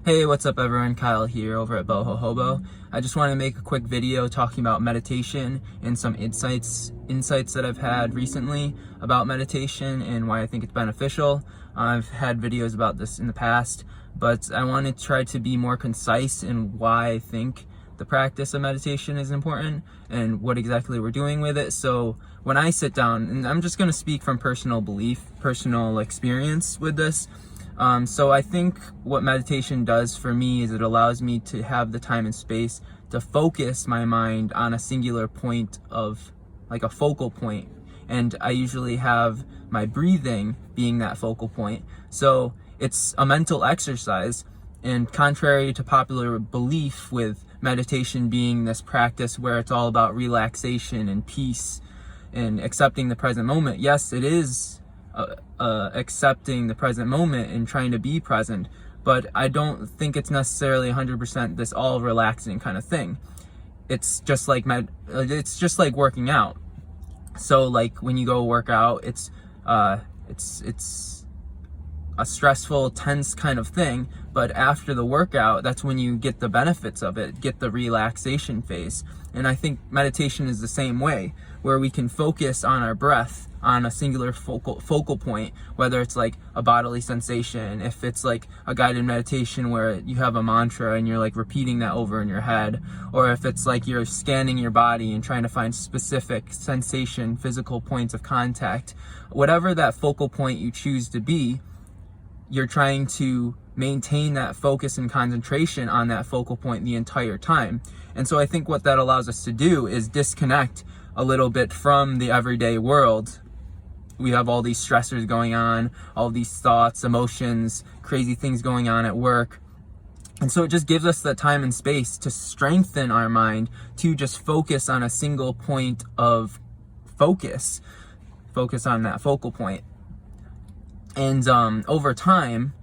Hey, what's up everyone? Kyle here over at Boho Hobo. I just want to make a quick video talking about meditation and some insights that I've had recently about meditation and why I think it's beneficial. I've had videos about this in the past, but I want to try to be more concise in why I think the practice of meditation is important and what exactly we're doing with it. So when I sit down, and I'm just going to speak from personal belief, personal experience with this. So I think what meditation does for me is it allows me to have the time and space to focus my mind on a singular point of, like a focal point. And I usually have my breathing being that focal point. So it's a mental exercise. And contrary to popular belief with meditation being this practice where it's all about relaxation and peace and accepting the present moment, yes, it is accepting the present moment and trying to be present, but I don't think it's necessarily 100% this all relaxing kind of thing. It's just like working out. So like when you go work out, it's a stressful, tense kind of thing, but after the workout, that's when you get the benefits of it, get the relaxation phase. And I think meditation is the same way, where we can focus on our breath on a singular focal point, whether it's like a bodily sensation, if it's like a guided meditation where you have a mantra and you're like repeating that over in your head, or if it's like you're scanning your body and trying to find specific sensation, physical points of contact, whatever that focal point you choose to be, you're trying to maintain that focus and concentration on that focal point the entire time. And so I think what that allows us to do is disconnect a little bit from the everyday world. We have all these stressors going on, all these thoughts, emotions, crazy things going on at work. And so it just gives us the time and space to strengthen our mind to just focus on a single point of focus on that focal point. And over time,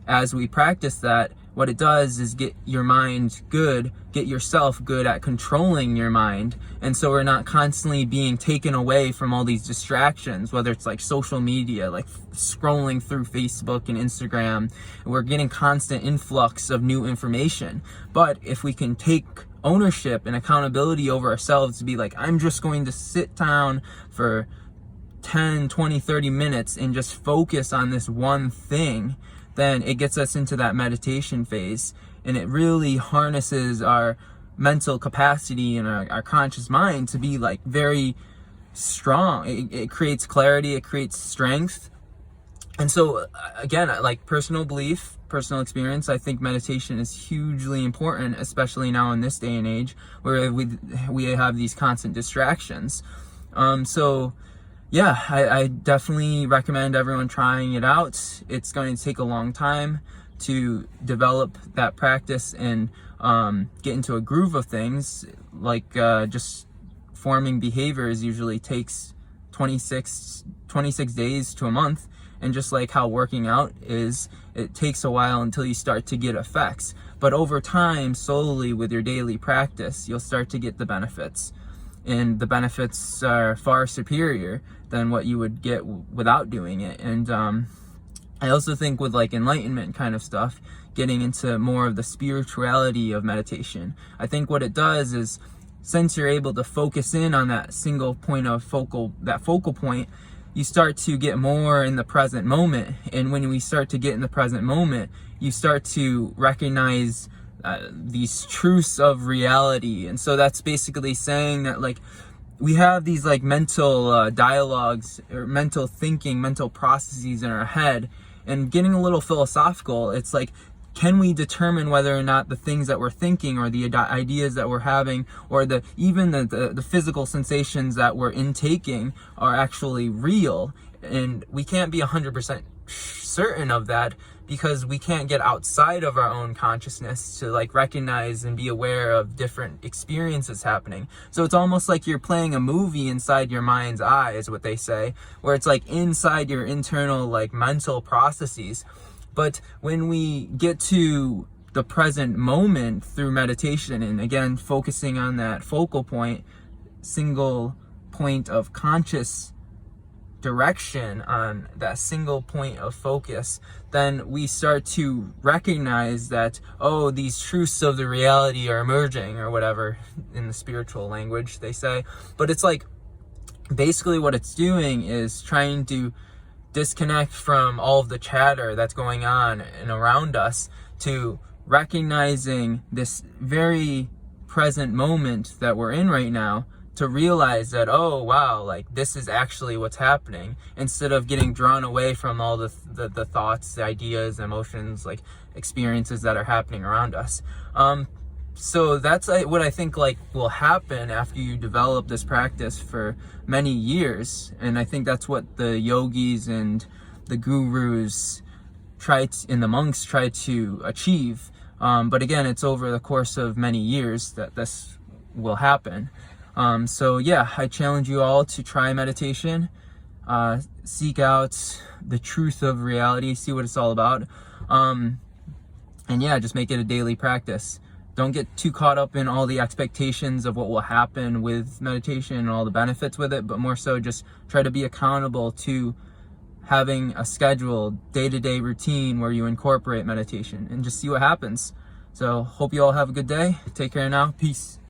as we practice that, what it does is get your mind good, get yourself good at controlling your mind. And so we're not constantly being taken away from all these distractions, whether it's like social media, like scrolling through Facebook and Instagram. We're getting constant influx of new information. But if we can take ownership and accountability over ourselves to be like, I'm just going to sit down for 10, 20, 30 minutes and just focus on this one thing, then it gets us into that meditation phase, and it really harnesses our mental capacity and our conscious mind to be like very strong. It creates clarity, it creates strength. And so again, like personal belief, personal experience, I think meditation is hugely important, especially now in this day and age where we have these constant distractions. So yeah, I definitely recommend everyone trying it out. It's going to take a long time to develop that practice and get into a groove of things. Like just forming behaviors usually takes 26 days to a month. And just like how working out is, it takes a while until you start to get effects. But over time, slowly with your daily practice, you'll start to get the benefits. And the benefits are far superior than what you would get without doing it. And I also think with like enlightenment kind of stuff, getting into more of the spirituality of meditation, I think what it does is, since you're able to focus in on that single point of focal point, you start to get more in the present moment. And when we start to get in the present moment, you start to recognize these truths of reality. And so that's basically saying that like we have these like mental dialogues or mental thinking, mental processes in our head. And getting a little philosophical, it's like, can we determine whether or not the things that we're thinking or the ideas that we're having or even the physical sensations that we're intaking are actually real? And we can't be 100% certain of that, because we can't get outside of our own consciousness to like recognize and be aware of different experiences happening. So it's almost like you're playing a movie inside your mind's eye, is what they say, where it's like inside your internal like mental processes. But when we get to the present moment through meditation, and again focusing on that focal point, single point of conscious direction, on that single point of focus, then we start to recognize that, oh, these truths of the reality are emerging, or whatever in the spiritual language they say. But it's like, basically what it's doing is trying to disconnect from all of the chatter that's going on and around us, to recognizing this very present moment that we're in right now, to realize that, oh wow, like this is actually what's happening, instead of getting drawn away from all the thoughts, the ideas, emotions, like experiences that are happening around us. So that's what I think like will happen after you develop this practice for many years. And I think that's what the yogis and the gurus and the monks try to achieve. But again, it's over the course of many years that this will happen. So yeah, I challenge you all to try meditation, seek out the truth of reality, see what it's all about. And yeah, just make it a daily practice. Don't get too caught up in all the expectations of what will happen with meditation and all the benefits with it, but more so just try to be accountable to having a scheduled day-to-day routine where you incorporate meditation, and just see what happens. So hope you all have a good day. Take care now. Peace.